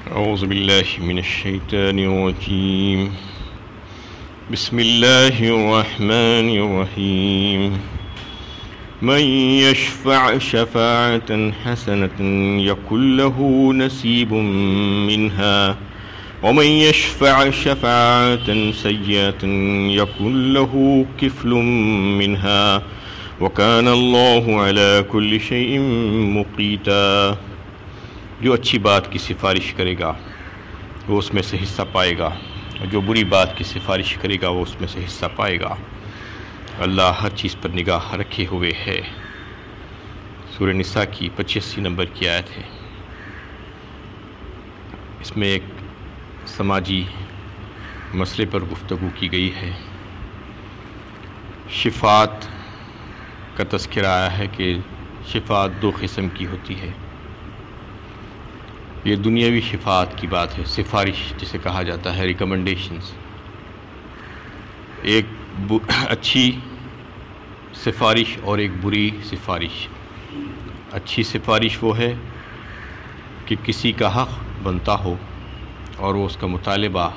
أعوذ بالله من الشيطان الرجيم. بسم الله الرحمن الرحيم. من يشفع شفاعة حسنة يكن له نصيب منها ومن يشفع شفاعة سيئة يكن له كفل منها وكان الله على كل شيء مقيتا. جو اچھی بات کی سفارش کرے گا وہ اس میں سے حصہ پائے گا، اور جو بری بات کی سفارش کرے گا وہ اس میں سے حصہ پائے گا۔ اللہ ہر چیز پر نگاہ رکھے ہوئے ہے۔ سورہ نساء کی 85 نمبر کی آیت ہے۔ اس میں ایک سماجی مسئلے پر گفتگو کی گئی ہے۔ شفاعت کا تذکرہ آیا ہے کہ شفاعت دو قسم کی ہوتی ہے۔ یہ دنیاوی شفاعت کی بات ہے، سفارش جسے کہا جاتا ہے، ریکمنڈیشنز۔ ایک اچھی سفارش اور ایک بری سفارش۔ اچھی سفارش وہ ہے کہ کسی کا حق بنتا ہو اور وہ اس کا مطالبہ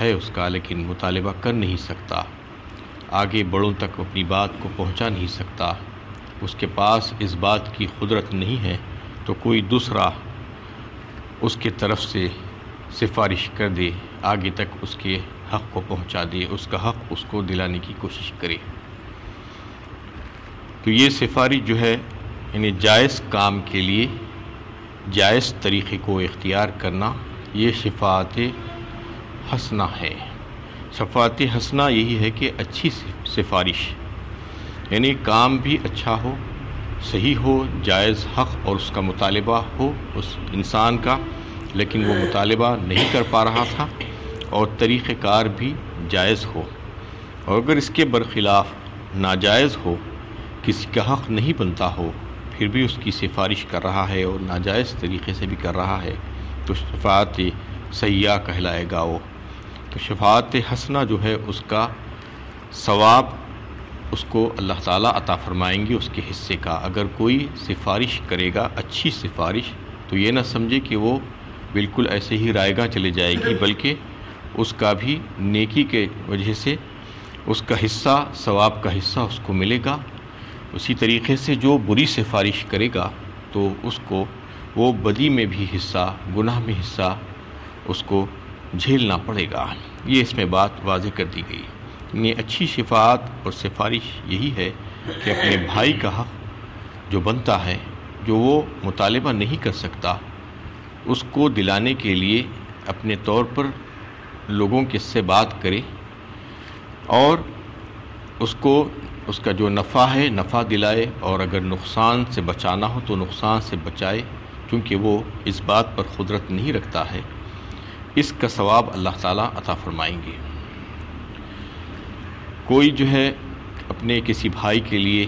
ہے اس کا، لیکن مطالبہ کر نہیں سکتا، آگے بڑوں تک اپنی بات کو پہنچا نہیں سکتا، اس کے پاس اس بات کی قدرت نہیں ہے، تو کوئی دوسرا اس کے طرف سے سفارش کر دے، آگے تک اس کے حق کو پہنچا دے، اس کا حق اس کو دلانے کی کوشش کرے۔ تو یہ سفارش جو ہے، یعنی جائز کام کے لیے جائز طریقے کو اختیار کرنا، یہ شفاعت حسنہ ہے۔ شفاعت حسنہ یہی ہے کہ اچھی سفارش، یعنی کام بھی اچھا ہو، صحیح ہو، جائز حق اور اس کا مطالبہ ہو اس انسان کا، لیکن وہ مطالبہ نہیں کر پا رہا تھا، اور طریقہ کار بھی جائز ہو، اور اگر اس کے برخلاف ناجائز ہو، کسی کا حق نہیں بنتا ہو، پھر بھی اس کی سفارش کر رہا ہے اور ناجائز طریقے سے بھی کر رہا ہے، تو شفاعت سیئہ کہلائے گا وہ۔ تو شفاعت حسنہ جو ہے، اس کا ثواب اس کو اللہ تعالیٰ عطا فرمائیں گے اس کے حصے کا۔ اگر کوئی سفارش کرے گا اچھی سفارش، تو یہ نہ سمجھے کہ وہ بالکل ایسے ہی رائے گاہ چلے جائے گی، بلکہ اس کا بھی نیکی کے وجہ سے اس کا حصہ، ثواب کا حصہ اس کو ملے گا۔ اسی طریقے سے جو بری سفارش کرے گا تو اس کو وہ بدی میں بھی حصہ، گناہ میں حصہ اس کو جھیلنا پڑے گا۔ یہ اس میں بات واضح کر دی گئی۔ یہ اچھی شفاعت اور سفارش یہی ہے کہ اپنے بھائی کا حق جو بنتا ہے، جو وہ مطالبہ نہیں کر سکتا، اس کو دلانے کے لیے اپنے طور پر لوگوں کے سے بات کرے، اور اس کو اس کا جو نفع ہے نفع دلائے، اور اگر نقصان سے بچانا ہو تو نقصان سے بچائے، کیونکہ وہ اس بات پر قدرت نہیں رکھتا ہے۔ اس کا ثواب اللہ تعالیٰ عطا فرمائیں گے۔ کوئی جو ہے اپنے کسی بھائی کے لیے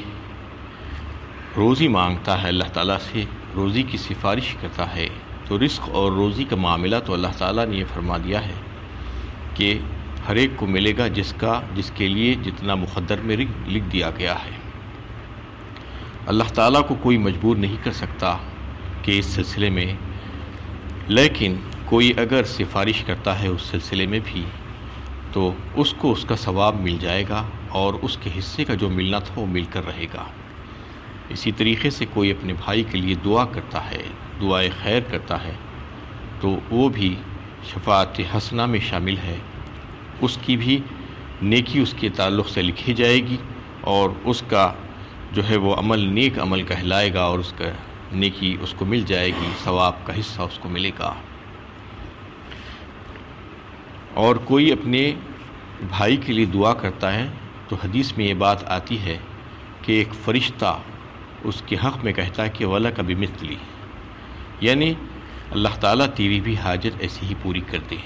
روزی مانگتا ہے، اللہ تعالیٰ سے روزی کی سفارش کرتا ہے، تو رزق اور روزی کا معاملہ تو اللہ تعالیٰ نے یہ فرما دیا ہے کہ ہر ایک کو ملے گا جس کے لیے جتنا مقدر میں لکھ دیا گیا ہے۔ اللہ تعالیٰ کو کوئی مجبور نہیں کر سکتا کہ اس سلسلے میں، لیکن کوئی اگر سفارش کرتا ہے اس سلسلے میں بھی، تو اس کو اس کا ثواب مل جائے گا، اور اس کے حصے کا جو ملنا تھا وہ مل کر رہے گا۔ اسی طریقے سے کوئی اپنے بھائی کے لیے دعا کرتا ہے، دعائے خیر کرتا ہے، تو وہ بھی شفاعت حسنہ میں شامل ہے۔ اس کی بھی نیکی اس کے تعلق سے لکھی جائے گی، اور اس کا جو ہے وہ عمل نیک عمل کہلائے گا، اور اس کا نیکی اس کو مل جائے گی، ثواب کا حصہ اس کو ملے گا۔ اور کوئی اپنے بھائی کے لیے دعا کرتا ہے، تو حدیث میں یہ بات آتی ہے کہ ایک فرشتہ اس کے حق میں کہتا ہے کہ وَلَكَ بِمِثْلِهِ، یعنی اللہ تعالیٰ تیری بھی حاجت ایسی ہی پوری کر دے۔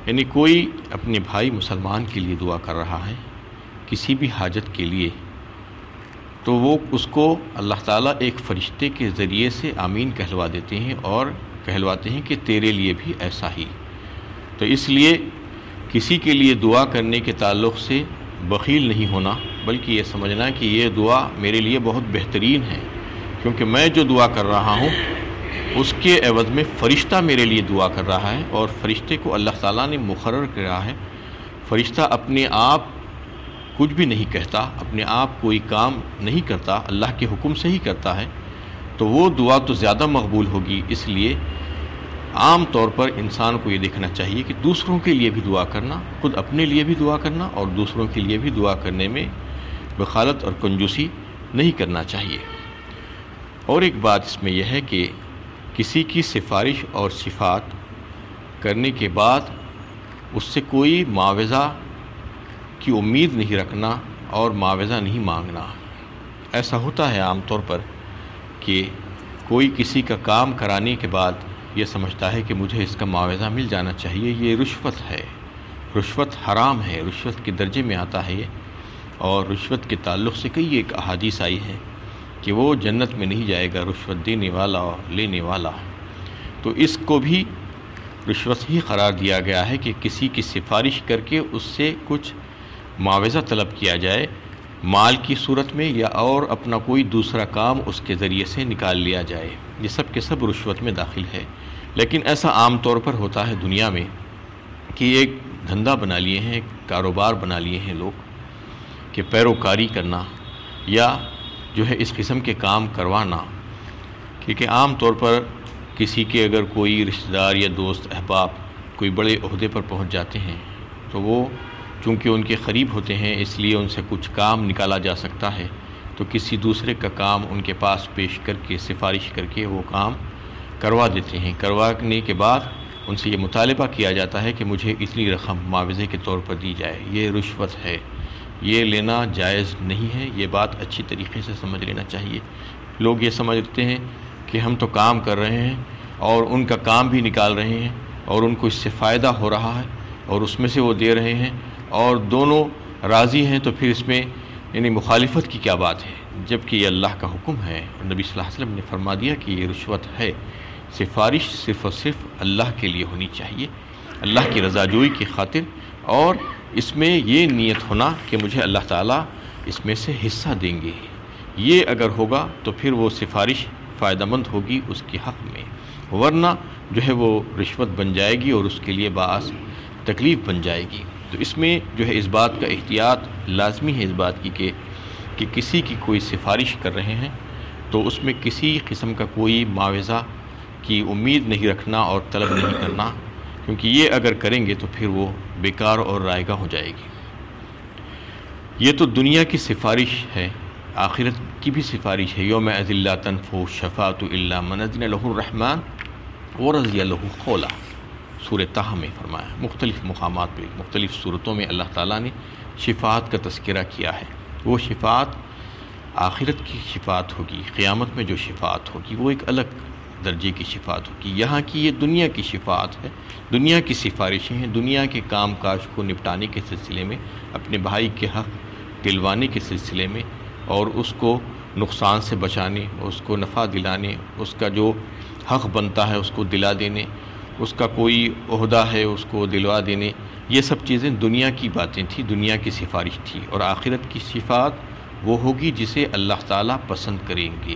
یعنی کوئی اپنے بھائی مسلمان کے لیے دعا کر رہا ہے کسی بھی حاجت کے لیے، تو وہ اس کو اللہ تعالیٰ ایک فرشتے کے ذریعے سے آمین کہلوا دیتے ہیں، اور کہلواتے ہیں کہ تیرے لیے بھی ایسا ہی۔ تو اس لیے کسی کے لیے دعا کرنے کے تعلق سے بخیل نہیں ہونا، بلکہ یہ سمجھنا کہ یہ دعا میرے لیے بہت بہترین ہے، کیونکہ میں جو دعا کر رہا ہوں اس کے عوض میں فرشتہ میرے لیے دعا کر رہا ہے، اور فرشتے کو اللہ تعالیٰ نے مقرر کیا ہے۔ فرشتہ اپنے آپ کچھ بھی نہیں کہتا، اپنے آپ کوئی کام نہیں کرتا، اللہ کے حکم سے ہی کرتا ہے، تو وہ دعا تو زیادہ مقبول ہوگی۔ اس لیے عام طور پر انسان کو یہ دیکھنا چاہیے کہ دوسروں کے لیے بھی دعا کرنا، خود اپنے لیے بھی دعا کرنا اور دوسروں کے لیے بھی دعا کرنے میں بخالت اور کنجوسی نہیں کرنا چاہیے۔ اور ایک بات اس میں یہ ہے کہ کسی کی سفارش اور شفاعت کرنے کے بعد اس سے کوئی معاوضہ کی امید نہیں رکھنا اور معاوضہ نہیں مانگنا۔ ایسا ہوتا ہے عام طور پر کہ کوئی کسی کا کام کرانے کے بعد یہ سمجھتا ہے کہ مجھے اس کا معاوضہ مل جانا چاہیے، یہ رشوت ہے، رشوت حرام ہے، رشوت کے درجے میں آتا ہے یہ، اور رشوت کے تعلق سے کئی ایک احادیث آئی ہیں کہ وہ جنت میں نہیں جائے گا رشوت دینے والا اور لینے والا۔ تو اس کو بھی رشوت ہی قرار دیا گیا ہے کہ کسی کی سفارش کر کے اس سے کچھ معاوضہ طلب کیا جائے مال کی صورت میں، یا اور اپنا کوئی دوسرا کام اس کے ذریعے سے نکال لیا جائے۔ یہ سب کے سب رشوت میں داخل ہے۔ لیکن ایسا عام طور پر ہوتا ہے دنیا میں کہ ایک دھندا بنا لیے ہیں، ایک کاروبار بنا لیے ہیں لوگ کہ پیروکاری کرنا یا جو ہے اس قسم کے کام کروانا، کیونکہ عام طور پر کسی کے اگر کوئی رشتہ دار یا دوست احباب کوئی بڑے عہدے پر پہنچ جاتے ہیں تو وہ چونکہ ان کے قریب ہوتے ہیں اس لیے ان سے کچھ کام نکالا جا سکتا ہے، تو کسی دوسرے کا کام ان کے پاس پیش کر کے سفارش کر کے وہ کام کروا دیتے ہیں۔ کروانے کے بعد ان سے یہ مطالبہ کیا جاتا ہے کہ مجھے اتنی رقم معاوضے کے طور پر دی جائے۔ یہ رشوت ہے، یہ لینا جائز نہیں ہے، یہ بات اچھی طریقے سے سمجھ لینا چاہیے۔ لوگ یہ سمجھتے ہیں کہ ہم تو کام کر رہے ہیں اور ان کا کام بھی نکال رہے ہیں اور ان کو اس سے فائدہ ہو رہا ہے اور اس میں سے وہ دے رہے ہیں اور دونوں راضی ہیں، تو پھر اس میں یعنی مخالفت کی کیا بات ہے؟ جبکہ یہ اللہ کا حکم ہے، نبی صلی اللہ علیہ وسلم نے فرما دیا کہ یہ رشوت ہے۔ سفارش صرف اور صرف اللہ کے لیے ہونی چاہیے، اللہ کی رضا جوئی کی خاطر، اور اس میں یہ نیت ہونا کہ مجھے اللہ تعالیٰ اس میں سے حصہ دیں گے۔ یہ اگر ہوگا تو پھر وہ سفارش فائدہ مند ہوگی اس کے حق میں، ورنہ جو ہے وہ رشوت بن جائے گی اور اس کے لیے باعث تکلیف بن جائے گی۔ تو اس میں جو ہے اس بات کا احتیاط لازمی ہے، اس بات کی کہ کسی کی کوئی سفارش کر رہے ہیں تو اس میں کسی قسم کا کوئی معاوضہ کی امید نہیں رکھنا اور طلب نہیں کرنا، کیونکہ یہ اگر کریں گے تو پھر وہ بیکار اور رائگاں ہو جائے گی۔ یہ تو دنیا کی سفارش ہے، آخرت کی بھی سفارش ہے۔ یوم اذن لا تنفع الشفاعۃ الا من اذن له الرحمن ورضی له قولا، سورہ طہ میں فرمایا۔ مختلف مقامات پہ مختلف صورتوں میں اللہ تعالیٰ نے شفاعت کا تذکرہ کیا ہے۔ وہ شفاعت آخرت کی شفاعت ہوگی، قیامت میں جو شفاعت ہوگی وہ ایک الگ درجے کی شفاعت ہوگی۔ یہاں کی یہ دنیا کی شفاعت ہے، دنیا کی سفارشیں ہیں، دنیا کے کام کاج کو نپٹانے کے سلسلے میں، اپنے بھائی کے حق دلوانے کے سلسلے میں، اور اس کو نقصان سے بچانے، اس کو نفع دلانے، اس کا جو حق بنتا ہے اس کو دلا دینے، اس کا کوئی عہدہ ہے اس کو دلوا دینے، یہ سب چیزیں دنیا کی باتیں تھیں، دنیا کی سفارش تھی۔ اور آخرت کی شفاعت وہ ہوگی جسے اللہ تعالیٰ پسند کریں گے۔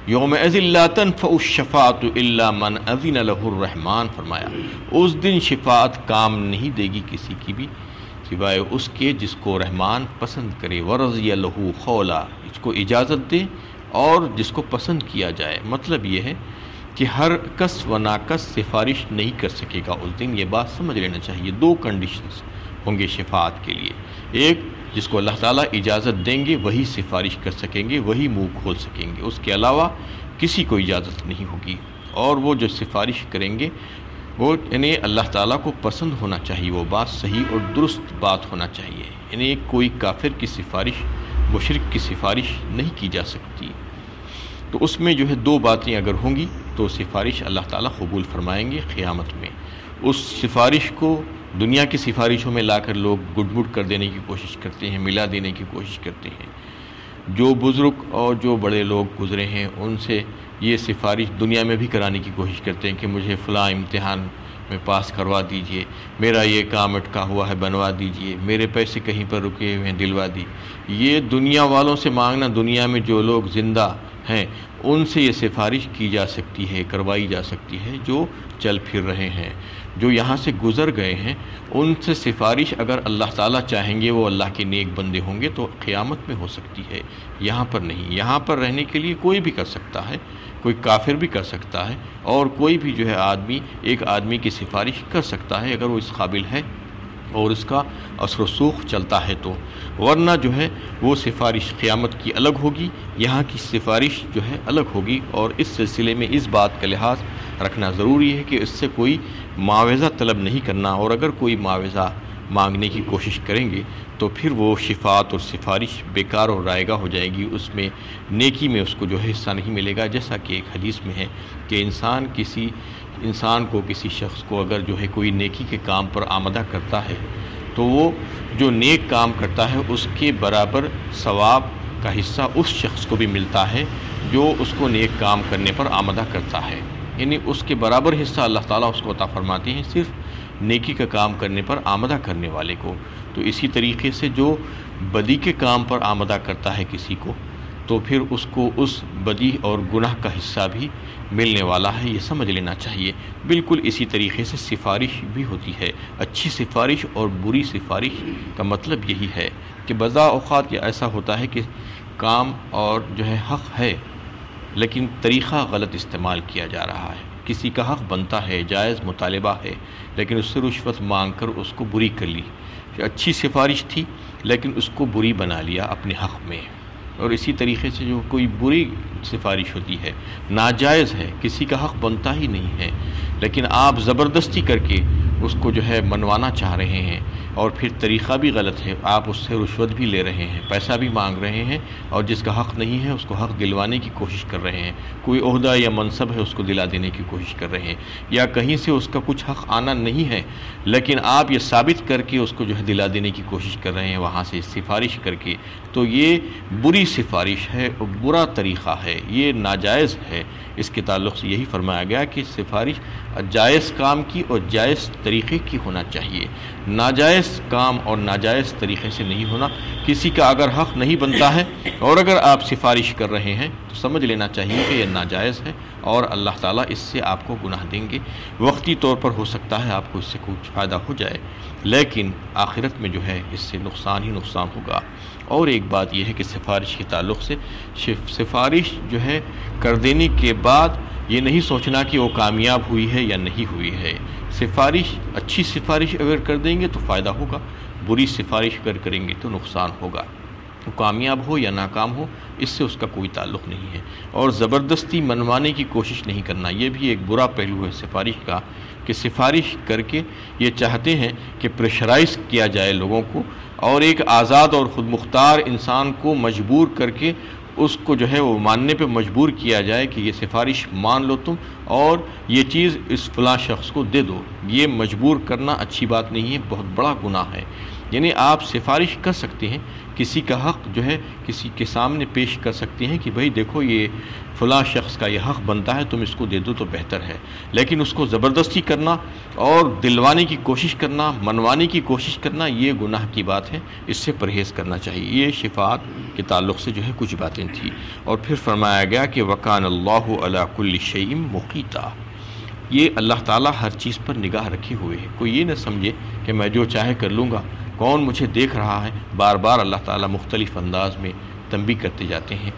یوم اذن لا تنفع الشفاعۃ الا من اذن له الرحمن، فرمایا اس دن شفاعت کام نہیں دے گی کسی کی بھی سوائے اس کے جس کو رحمان پسند کرے، ورضی له قولا، اس کو اجازت دے اور جس کو پسند کیا جائے۔ مطلب یہ ہے کہ ہر کس و ناکس سفارش نہیں کر سکے گا اس دن، یہ بات سمجھ لینا چاہیے۔ دو کنڈیشنز ہوں گے شفاعت کے لیے، ایک جس کو اللہ تعالیٰ اجازت دیں گے وہی سفارش کر سکیں گے، وہی منہ کھول سکیں گے، اس کے علاوہ کسی کو اجازت نہیں ہوگی۔ اور وہ جو سفارش کریں گے وہ یعنی اللہ تعالیٰ کو پسند ہونا چاہیے، وہ بات صحیح اور درست بات ہونا چاہیے، یعنی کوئی کافر کی سفارش، مشرک کی سفارش نہیں کی جا سکتی۔ تو اس میں جو ہے دو باتیں اگر ہوں گی تو سفارش اللہ تعالیٰ قبول فرمائیں گے قیامت میں۔ اس سفارش کو دنیا کی سفارشوں میں لا کر لوگ گڈ مڈ کر دینے کی کوشش کرتے ہیں، ملا دینے کی کوشش کرتے ہیں۔ جو بزرگ اور جو بڑے لوگ گزرے ہیں ان سے یہ سفارش دنیا میں بھی کرانے کی کوشش کرتے ہیں کہ مجھے فلاں امتحان میں پاس کروا دیجئے، میرا یہ کام اٹکا ہوا ہے بنوا دیجئے، میرے پیسے کہیں پر رکے ہوئے ہیں دلوا دی۔ یہ دنیا والوں سے مانگنا، دنیا میں جو لوگ زندہ ہیں ان سے یہ سفارش کی جا سکتی ہے، کروائی جا سکتی ہے جو چل پھر رہے ہیں، جو یہاں سے گزر گئے ہیں، ان سے سفارش اگر اللہ تعالیٰ چاہیں گے، وہ اللہ کے نیک بندے ہوں گے تو قیامت میں ہو سکتی ہے، یہاں پر نہیں۔ یہاں پر رہنے کے لیے کوئی بھی کر سکتا ہے، کوئی کافر بھی کر سکتا ہے، اور کوئی بھی جو ہے آدمی ایک آدمی کی سفارش کر سکتا ہے اگر وہ اس قابل ہے اور اس کا اثر و رسوخ چلتا ہے تو، ورنہ جو ہے وہ سفارش قیامت کی الگ ہوگی، یہاں کی سفارش جو ہے الگ ہوگی۔ اور اس سلسلے میں اس بات کا لحاظ رکھنا ضروری ہے کہ اس سے کوئی معاوضہ طلب نہیں کرنا، اور اگر کوئی معاوضہ مانگنے کی کوشش کریں گے تو پھر وہ شفاعت اور سفارش بیکار اور رائگاں ہو جائے گی، اس میں نیکی میں اس کو جو ہے حصہ نہیں ملے گا۔ جیسا کہ ایک حدیث میں ہے کہ انسان کو کسی شخص کو اگر جو ہے کوئی نیکی کے کام پر آمدہ کرتا ہے تو وہ جو نیک کام کرتا ہے اس کے برابر ثواب کا حصہ اس شخص کو بھی ملتا ہے جو اس کو نیک کام کرنے پر آمدہ کرتا ہے، یعنی اس کے برابر حصہ اللہ تعالیٰ اس کو عطا فرماتے ہیں صرف نیکی کا کام کرنے پر آمدہ کرنے والے کو۔ تو اسی طریقے سے جو بدی کے کام پر آمدہ کرتا ہے کسی کو تو پھر اس کو اس بدی اور گناہ کا حصہ بھی ملنے والا ہے، یہ سمجھ لینا چاہیے۔ بالکل اسی طریقے سے سفارش بھی ہوتی ہے، اچھی سفارش اور بری سفارش کا مطلب یہی ہے کہ بعض اوقات یہ ایسا ہوتا ہے کہ کام اور جو ہے حق ہے لیکن طریقہ غلط استعمال کیا جا رہا ہے، کسی کا حق بنتا ہے، جائز مطالبہ ہے، لیکن اس سے رشوت مانگ کر اس کو بری کر لی، اچھی سفارش تھی لیکن اس کو بری بنا لیا اپنے حق میں۔ اور اسی طریقے سے جو کوئی بری سفارش ہوتی ہے، ناجائز ہے، کسی کا حق بنتا ہی نہیں ہے لیکن آپ زبردستی کر کے اس کو جو ہے منوانا چاہ رہے ہیں، اور پھر طریقہ بھی غلط ہے، آپ اس سے رشوت بھی لے رہے ہیں، پیسہ بھی مانگ رہے ہیں، اور جس کا حق نہیں ہے اس کو حق دلوانے کی کوشش کر رہے ہیں، کوئی عہدہ یا منصب ہے اس کو دلا دینے کی کوشش کر رہے ہیں، یا کہیں سے اس کا کچھ حق آنا نہیں ہے لیکن آپ یہ ثابت کر کے اس کو جو ہے دلا دینے کی کوشش کر رہے ہیں وہاں سے سفارش کر کے، تو یہ بری سفارش ہے، برا طریقہ ہے، یہ ناجائز ہے۔ اس کے تعلق سے یہی فرمایا گیا کہ سفارش جائز کام کی اور جائز طریقے کی ہونا چاہیے، ناجائز کام اور ناجائز طریقے سے نہیں ہونا۔ کسی کا اگر حق نہیں بنتا ہے اور اگر آپ سفارش کر رہے ہیں تو سمجھ لینا چاہیے کہ یہ ناجائز ہے، اور اللہ تعالیٰ اس سے آپ کو گناہ دیں گے۔ وقتی طور پر ہو سکتا ہے آپ کو اس سے کچھ فائدہ ہو جائے لیکن آخرت میں جو ہے اس سے نقصان ہی نقصان ہوگا۔ اور ایک بات یہ ہے کہ سفارش کے تعلق سے سفارش جو ہے کر دینے کے بعد یہ نہیں سوچنا کہ وہ کامیاب ہوئی ہے یا نہیں ہوئی ہے۔ سفارش، اچھی سفارش اگر کر دیں گے تو فائدہ ہوگا، بری سفارش اگر کریں گے تو نقصان ہوگا۔ وہ کامیاب ہو یا ناکام ہو اس سے اس کا کوئی تعلق نہیں ہے۔ اور زبردستی منوانے کی کوشش نہیں کرنا، یہ بھی ایک برا پہلو ہے سفارش کا، کہ سفارش کر کے یہ چاہتے ہیں کہ پریشرائز کیا جائے لوگوں کو، اور ایک آزاد اور خود مختار انسان کو مجبور کر کے اس کو جو ہے وہ ماننے پہ مجبور کیا جائے کہ یہ سفارش مان لو تم اور یہ چیز اس فلاں شخص کو دے دو۔ یہ مجبور کرنا اچھی بات نہیں ہے، بہت بڑا گناہ ہے۔ یعنی آپ سفارش کر سکتے ہیں، کسی کا حق جو ہے کسی کے سامنے پیش کر سکتے ہیں کہ بھئی دیکھو یہ فلاں شخص کا یہ حق بنتا ہے، تم اس کو دے دو تو بہتر ہے، لیکن اس کو زبردستی کرنا اور دلوانے کی کوشش کرنا، منوانے کی کوشش کرنا، یہ گناہ کی بات ہے، اس سے پرہیز کرنا چاہیے۔ یہ شفاعت کے تعلق سے جو ہے کچھ باتیں تھیں، اور پھر فرمایا گیا کہ وَكَانَ اللَّهُ عَلَى كُلِّ شَيْءٍ مُقِيتًا، یہ اللہ تعالیٰ ہر چیز پر نگاہ رکھے ہوئے ہے۔ کوئی یہ نہ سمجھے کہ میں جو چاہے کر لوں گا، کون مجھے دیکھ رہا ہے۔ بار بار اللہ تعالیٰ مختلف انداز میں تنبیہ کرتے جاتے ہیں،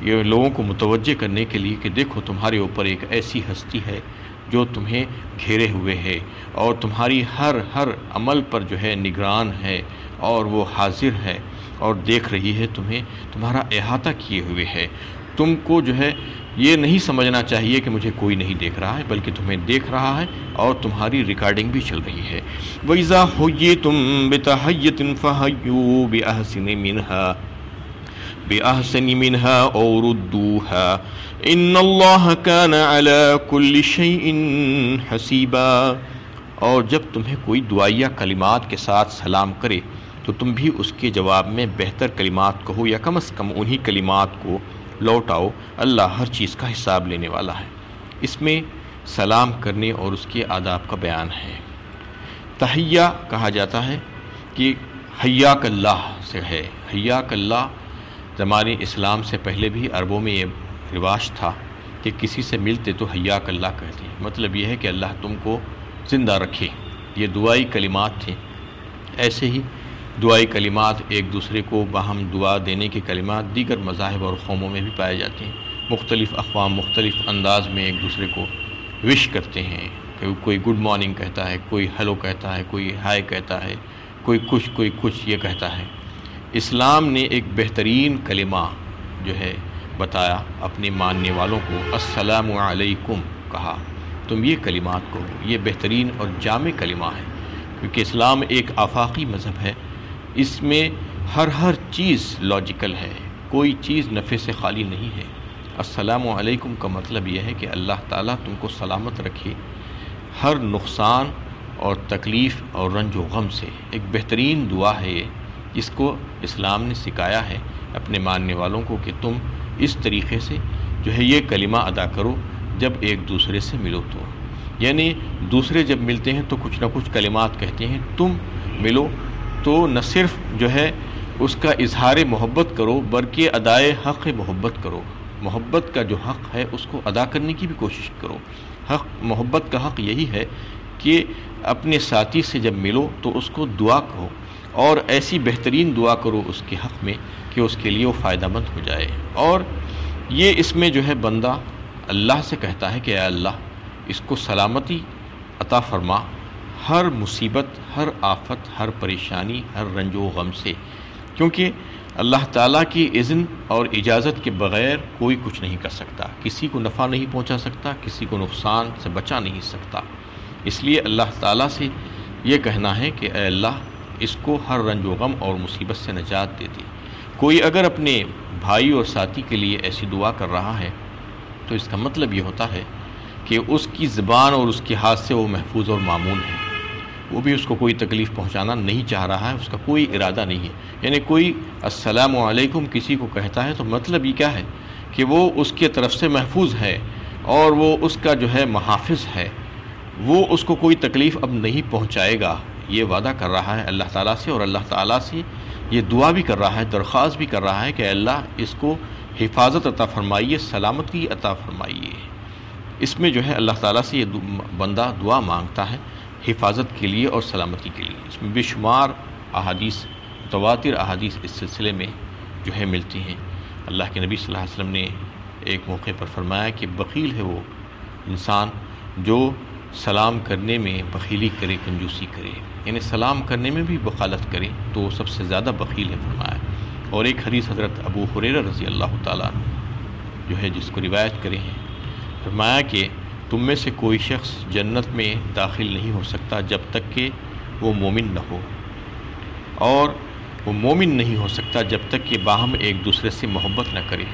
یہ لوگوں کو متوجہ کرنے کے لیے کہ دیکھو تمہارے اوپر ایک ایسی ہستی ہے جو تمہیں گھیرے ہوئے ہے اور تمہاری ہر عمل پر جو ہے نگران ہے، اور وہ حاضر ہے اور دیکھ رہی ہے تمہیں، تمہارا احاطہ کیے ہوئے ہے۔ تم کو جو ہے یہ نہیں سمجھنا چاہیے کہ مجھے کوئی نہیں دیکھ رہا ہے، بلکہ تمہیں دیکھ رہا ہے اور تمہاری ریکارڈنگ بھی چل رہی ہے۔ وَإِذَا حُيِّيتُم بِتَحِيَّةٍ فَحَيُّوا بِأَحْسَنِ مِنْهَا أَوْ رُدُّوهَا إِنَّ اللَّهَ كَانَ عَلَى كُلِّ شَيْءٍ حَسِيبًا، اور جب تمہیں کوئی دعائیہ کلمات کے ساتھ سلام کرے تو تم بھی اس کے جواب میں بہتر کلمات کہو، یا کم از کم انہی کلمات کو لوٹاؤ، اللہ ہر چیز کا حساب لینے والا ہے۔ اس میں سلام کرنے اور اس کے آداب کا بیان ہے۔ تحیہ کہا جاتا ہے کہ حیاک اللہ سے ہے، حیاک اللہ زمانے اسلام سے پہلے بھی عربوں میں یہ رواج تھا کہ کسی سے ملتے تو حیاک اللہ کہتے ہیں، مطلب یہ ہے کہ اللہ تم کو زندہ رکھے، یہ دعائی کلمات تھے۔ ایسے ہی دعائی کلمات ایک دوسرے کو باہم دعا دینے کے کلمات دیگر مذاہب اور قوموں میں بھی پائے جاتے ہیں۔ مختلف اقوام مختلف انداز میں ایک دوسرے کو وش کرتے ہیں، کوئی گڈ مارننگ کہتا ہے، کوئی ہیلو کہتا ہے، کوئی ہائے کہتا ہے، کوئی کچھ یہ کہتا ہے۔ اسلام نے ایک بہترین کلمہ جو ہے بتایا اپنے ماننے والوں کو، السلام علیکم کہا، تم یہ کلمات کہو۔ یہ بہترین اور جامع کلمہ ہے، کیونکہ اسلام ایک آفاقی مذہب ہے، اس میں ہر چیز لاجیکل ہے، کوئی چیز نفع سے خالی نہیں ہے۔ السلام علیکم کا مطلب یہ ہے کہ اللہ تعالیٰ تم کو سلامت رکھے ہر نقصان اور تکلیف اور رنج و غم سے۔ ایک بہترین دعا ہے یہ، جس کو اسلام نے سکھایا ہے اپنے ماننے والوں کو کہ تم اس طریقے سے جو ہے یہ کلمہ ادا کرو جب ایک دوسرے سے ملو تو، یعنی دوسرے جب ملتے ہیں تو کچھ نہ کچھ کلمات کہتے ہیں، تم ملو تو نہ صرف جو ہے اس کا اظہار محبت کرو بلکہ ادائے حق محبت کرو۔ محبت کا جو حق ہے اس کو ادا کرنے کی بھی کوشش کرو۔ محبت کا حق یہی ہے کہ اپنے ساتھی سے جب ملو تو اس کو دعا کہو، اور ایسی بہترین دعا کرو اس کے حق میں کہ اس کے لیے وہ فائدہ مند ہو جائے۔ اور یہ اس میں جو ہے بندہ اللہ سے کہتا ہے کہ اے اللہ اس کو سلامتی عطا فرما ہر مصیبت، ہر آفت، ہر پریشانی، ہر رنج و غم سے، کیونکہ اللہ تعالیٰ کی اذن اور اجازت کے بغیر کوئی کچھ نہیں کر سکتا، کسی کو نفع نہیں پہنچا سکتا، کسی کو نقصان سے بچا نہیں سکتا۔ اس لیے اللہ تعالیٰ سے یہ کہنا ہے کہ اے اللہ اس کو ہر رنج و غم اور مصیبت سے نجات دے دے۔ کوئی اگر اپنے بھائی اور ساتھی کے لیے ایسی دعا کر رہا ہے تو اس کا مطلب یہ ہوتا ہے کہ اس کی زبان اور اس کے ہاتھ سے وہ محفوظ اور مامون ہے، وہ بھی اس کو کوئی تکلیف پہنچانا نہیں چاہ رہا ہے، اس کا کوئی ارادہ نہیں ہے۔ یعنی کوئی السلام علیکم کسی کو کہتا ہے تو مطلب یہ کیا ہے کہ وہ اس کے طرف سے محفوظ ہے اور وہ اس کا جو ہے محافظ ہے، وہ اس کو کوئی تکلیف اب نہیں پہنچائے گا، یہ وعدہ کر رہا ہے اللہ تعالیٰ سے، اور اللہ تعالیٰ سے یہ دعا بھی کر رہا ہے، درخواست بھی کر رہا ہے کہ اللہ اس کو حفاظت عطا فرمائیے، سلامتی عطا فرمائیے۔ اس میں جو ہے اللہ تعالیٰ سے یہ بندہ دعا مانگتا ہے حفاظت کے لیے اور سلامتی کے لیے۔ اس میں بے شمار احادیث، متواتر احادیث اس سلسلے میں جو ہے ملتی ہیں۔ اللہ کے نبی صلی اللہ علیہ وسلم نے ایک موقع پر فرمایا کہ بخیل ہے وہ انسان جو سلام کرنے میں بخیلی کرے، کنجوسی کرے، یعنی سلام کرنے میں بھی بخالت کرے تو وہ سب سے زیادہ بخیل ہے فرمایا۔ اور ایک حدیث حضرت ابو ہریرہ رضی اللہ تعالیٰ جو ہے جس کو روایت کرے ہیں، فرمایا کہ تم میں سے کوئی شخص جنت میں داخل نہیں ہو سکتا جب تک کہ وہ مومن نہ ہو، اور وہ مومن نہیں ہو سکتا جب تک کہ باہم ایک دوسرے سے محبت نہ کرے۔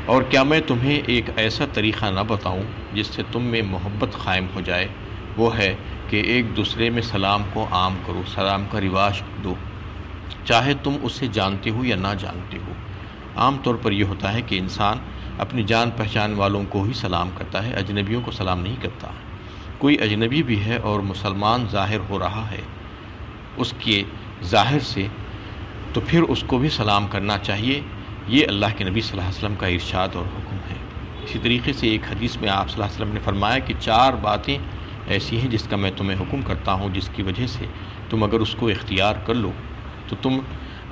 اور کیا میں تمہیں ایک ایسا طریقہ نہ بتاؤں جس سے تم میں محبت قائم ہو جائے؟ وہ ہے کہ ایک دوسرے میں سلام کو عام کرو، سلام کا رواج دو، چاہے تم اسے جانتے ہو یا نہ جانتے ہو۔ عام طور پر یہ ہوتا ہے کہ انسان اپنی جان پہچان والوں کو ہی سلام کرتا ہے، اجنبیوں کو سلام نہیں کرتا۔ کوئی اجنبی بھی ہے اور مسلمان ظاہر ہو رہا ہے اس کے ظاہر سے، تو پھر اس کو بھی سلام کرنا چاہیے۔ یہ اللہ کے نبی صلی اللہ علیہ وسلم کا ارشاد اور حکم ہے۔ اسی طریقے سے ایک حدیث میں آپ صلی اللہ علیہ وسلم نے فرمایا کہ 4 باتیں ایسی ہیں جس کا میں تمہیں حکم کرتا ہوں، جس کی وجہ سے تم اگر اس کو اختیار کر لو تو تم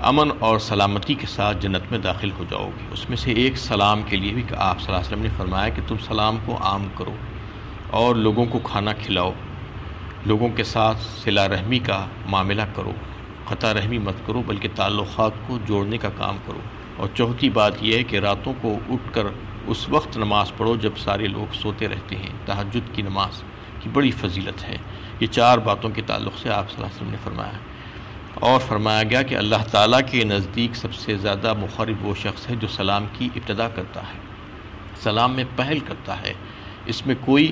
امن اور سلامتی کے ساتھ جنت میں داخل ہو جاؤ گے۔ اس میں سے ایک سلام کے لیے بھی کہ آپ صلی اللہ علیہ وسلم نے فرمایا کہ تم سلام کو عام کرو اور لوگوں کو کھانا کھلاؤ، لوگوں کے ساتھ صلہ رحمی کا معاملہ کرو، قطع رحمی مت کرو بلکہ تعلقات کو جوڑنے کا کام کرو۔ اور چوتھی بات یہ ہے کہ راتوں کو اٹھ کر اس وقت نماز پڑھو جب سارے لوگ سوتے رہتے ہیں، تہجد کی نماز کی بڑی فضیلت ہے۔ یہ 4 باتوں کے تعلق سے آپ صلی اللہ علیہ وسلم نے فرمایا، اور فرمایا گیا کہ اللہ تعالیٰ کے نزدیک سب سے زیادہ مخرب وہ شخص ہے جو سلام کی ابتدا کرتا ہے، سلام میں پہل کرتا ہے۔ اس میں کوئی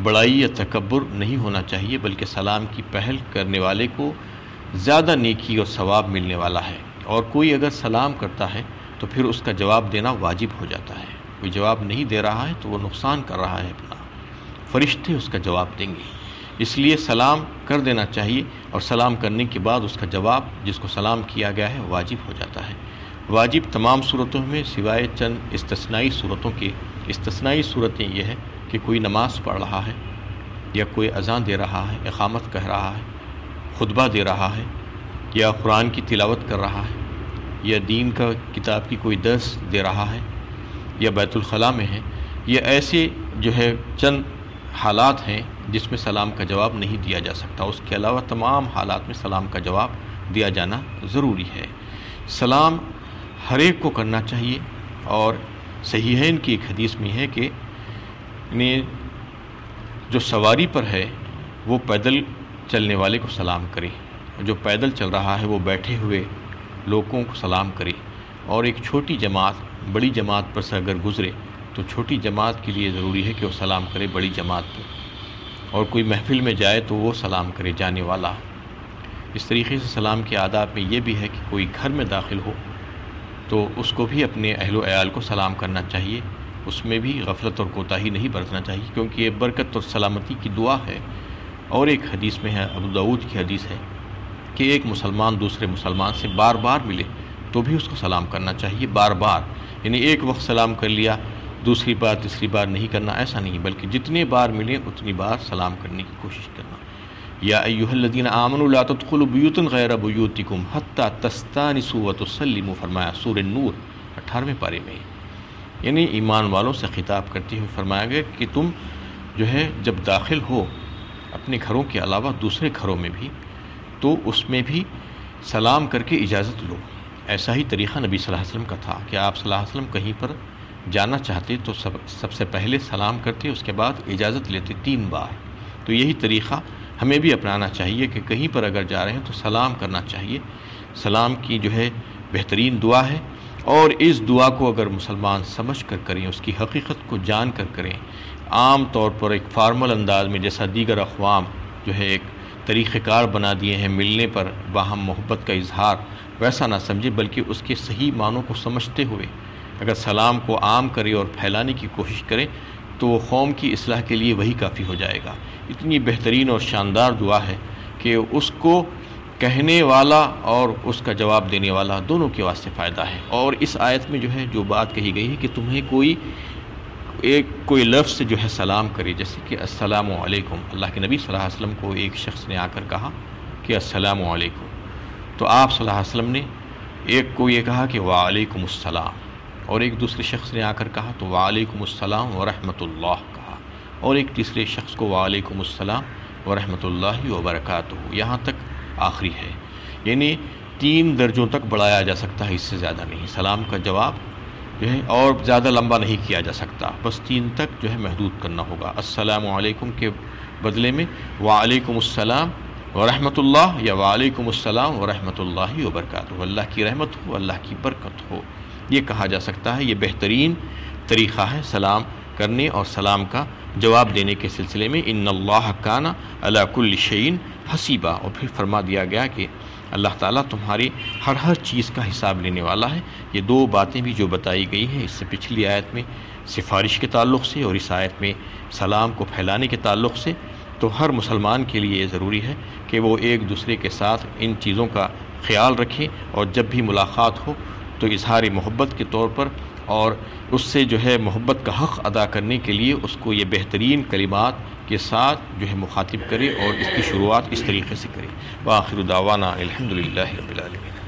بڑائی یا تکبر نہیں ہونا چاہیے، بلکہ سلام کی پہل کرنے والے کو زیادہ نیکی اور ثواب ملنے والا ہے۔ اور کوئی اگر سلام کرتا ہے تو پھر اس کا جواب دینا واجب ہو جاتا ہے۔ کوئی جواب نہیں دے رہا ہے تو وہ نقصان کر رہا ہے اپنا، فرشتے اس کا جواب دیں گے۔ اس لیے سلام کر دینا چاہیے، اور سلام کرنے کے بعد اس کا جواب جس کو سلام کیا گیا ہے واجب ہو جاتا ہے۔ واجب تمام صورتوں میں سوائے چند استثنائی صورتوں کے استثنائی صورتیں یہ ہے کہ کوئی نماز پڑھ رہا ہے یا کوئی اذان دے رہا ہے، اقامت کہہ رہا ہے، خطبہ دے رہا ہے، یا قرآن کی تلاوت کر رہا ہے، یا دین کا کتاب کی کوئی درس دے رہا ہے، یا بیت الخلاء میں ہے. یہ ایسے جو ہے چند حالات ہیں جس میں سلام کا جواب نہیں دیا جا سکتا. اس کے علاوہ تمام حالات میں سلام کا جواب دیا جانا ضروری ہے. سلام ہر ایک کو کرنا چاہیے، اور صحیحین کی ایک حدیث میں ہے کہ جو سواری پر ہے وہ پیدل چلنے والے کو سلام کرے، جو پیدل چل رہا ہے وہ بیٹھے ہوئے لوگوں کو سلام کرے، اور ایک چھوٹی جماعت بڑی جماعت پر سے اگر گزرے تو چھوٹی جماعت کے لیے ضروری ہے کہ وہ سلام کرے بڑی جماعت پر، اور کوئی محفل میں جائے تو وہ سلام کرے جانے والا. اس طریقے سے سلام کے آداب میں یہ بھی ہے کہ کوئی گھر میں داخل ہو تو اس کو بھی اپنے اہل و عیال کو سلام کرنا چاہیے. اس میں بھی غفلت اور کوتاہی نہیں برتنا چاہیے، کیونکہ یہ برکت اور سلامتی کی دعا ہے. اور ایک حدیث میں ہے، ابو داؤد کی حدیث ہے، کہ ایک مسلمان دوسرے مسلمان سے بار بار ملے تو بھی اس کو سلام کرنا چاہیے. بار بار یعنی ایک وقت سلام کر لیا، دوسری بار تیسری بار نہیں کرنا، ایسا نہیں، بلکہ جتنے بار ملے اتنی بار سلام کرنے کی کوشش کرنا. یا ایھا الذین آمنوا لا تدخلوا بیوتا غیر بیوتکم حتی تستأنسوا وتسلموا، فرمایا سورہ نور 18ویں پارے میں. یعنی ایمان والوں سے خطاب کرتے ہوئے فرمایا گیا کہ تم جو ہے جب داخل ہو اپنے گھروں کے علاوہ دوسرے گھروں میں بھی تو اس میں بھی سلام کر کے اجازت لو. ایسا ہی طریقہ نبی صلی اللہ علیہ وسلم کا تھا کہ آپ صلی اللہ علیہ وسلم کہیں پر جانا چاہتے تو سب سے پہلے سلام کرتے، اس کے بعد اجازت لیتے 3 بار. تو یہی طریقہ ہمیں بھی اپنانا چاہیے کہ کہیں پر اگر جا رہے ہیں تو سلام کرنا چاہیے. سلام کی جو ہے بہترین دعا ہے، اور اس دعا کو اگر مسلمان سمجھ کر کریں، اس کی حقیقت کو جان کر کریں، عام طور پر ایک فارمل انداز میں جیسا دیگر اقوام جو ہے ایک طریقہ کار بنا دیے ہیں ملنے پر باہم محبت کا اظہار، ویسا نہ سمجھے، بلکہ اس کے صحیح معنوں کو سمجھتے ہوئے اگر سلام کو عام کرے اور پھیلانے کی کوشش کریں تو وہ قوم کی اصلاح کے لیے وہی کافی ہو جائے گا. اتنی بہترین اور شاندار دعا ہے کہ اس کو کہنے والا اور اس کا جواب دینے والا دونوں کے واسطے فائدہ ہے. اور اس آیت میں جو ہے جو بات کہی گئی ہے کہ تمہیں کوئی لفظ جو ہے سلام کرے، جیسے کہ السلام علیکم. اللہ کے نبی صلی اللہ علیہ وسلم کو ایک شخص نے آ کر کہا کہ السلام علیکم، تو آپ صلی اللہ علیہ وسلم نے ایک کو یہ کہا کہ وعلیکم السلام، اور ایک دوسرے شخص نے آ کر کہا تو وعلیکم السلام ورحمۃ اللہ کہا، اور ایک تیسرے شخص کو وعلیکم السلام ورحمۃ اللہ وبرکاتہ، یہاں تک آخری ہے. یعنی 3 درجوں تک بڑھایا جا سکتا ہے، اس سے زیادہ نہیں. سلام کا جواب جو ہے اور زیادہ لمبا نہیں کیا جا سکتا، بس 3 تک جو ہے محدود کرنا ہوگا. السلام علیکم کے بدلے میں وعلیکم السلام ورحمۃ اللہ یا وعلیکم السلام ورحمۃ اللہ وبرکاتہ، اللہ کی رحمت ہو، اللہ کی برکت ہو، یہ کہا جا سکتا ہے. یہ بہترین طریقہ ہے سلام کرنے اور سلام کا جواب دینے کے سلسلے میں. ان اللہ کان علی کل شیء حسیبا، اور پھر فرما دیا گیا کہ اللہ تعالیٰ تمہاری ہر چیز کا حساب لینے والا ہے. یہ 2 باتیں بھی جو بتائی گئی ہیں اس سے پچھلی آیت میں سفارش کے تعلق سے اور اس آیت میں سلام کو پھیلانے کے تعلق سے، تو ہر مسلمان کے لیے یہ ضروری ہے کہ وہ ایک دوسرے کے ساتھ ان چیزوں کا خیال رکھیں، اور جب بھی ملاقات ہو تو اظہار محبت کے طور پر اور اس سے جو ہے محبت کا حق ادا کرنے کے لیے اس کو یہ بہترین کلمات کے ساتھ جو ہے مخاطب کرے، اور اس کی شروعات اس طریقے سے کرے. وآخر دعوانا الحمدللہ رب العالمین.